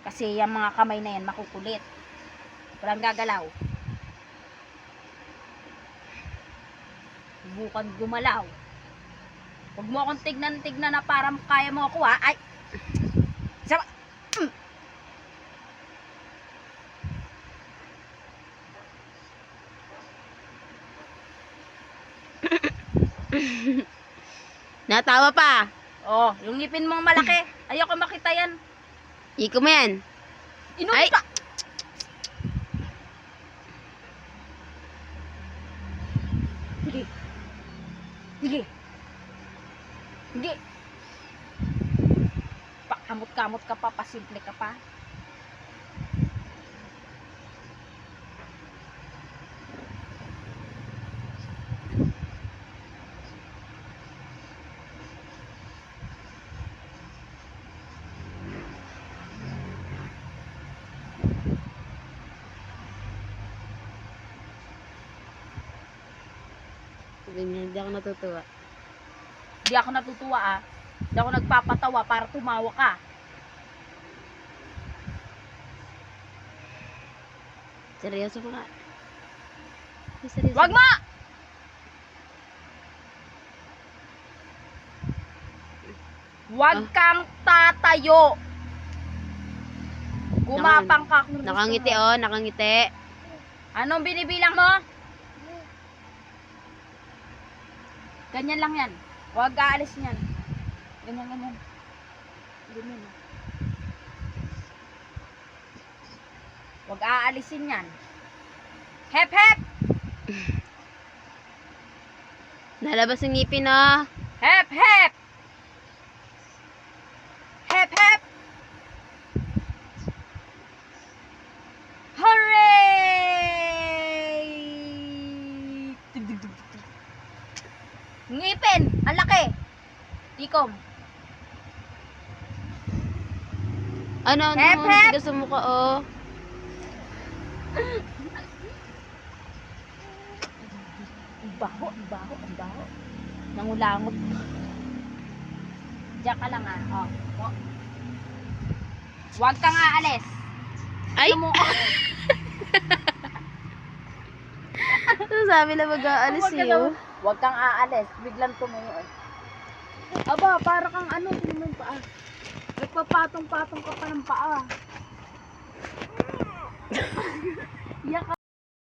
Kasi yung mga kamay na yan makukulit. Walang gagalaw. Subukan gumalaw. Huwag mo akong tignan-tignan na parang kaya mo ako ha. Ay! Sama! Natawa pa. Oh, yung ngipin mong malaki. Ayoko makita yan. Iko mo yan. Inuwi ka! Sige. Sige. Sige. Pakamot-kamot ka pa, pasimple ka pa. Hindi ako natutuwa. Di ako natutuwa ah. Di ako nagpapatawa para tumawa ka. Seryoso ka nga. Seryoso. Wag mo! Wag kang tatayo. Gumapang ka kung gusto Nakangiti mo. oh, nakangiti. Anong binibilang mo? Ganyan lang yan. Huwag aalis niyan. Ganyan, ganyan. Ganyan. Huwag aalisin yan. Hep, hep! Nalabas yung ngipin oh. Hep, hep! Hep, hep! Hooray! Ngipin! Ang laki! Tikom. Ano, Hep, hep! tigas sa mukha oh. Ang baho, ang baho, ang baho. Nangulangot. Diyan ka lang ah. Oh. Oh. Huwag kang aalis. Ay! Ano mo? Sabi na mag-aalis iyo. Huwag kang aalis. Biglang tumayo. Aba, para kang ano, tingnan pa ah. Nagpapatong-patong ka pa ng paa. Iyak ka.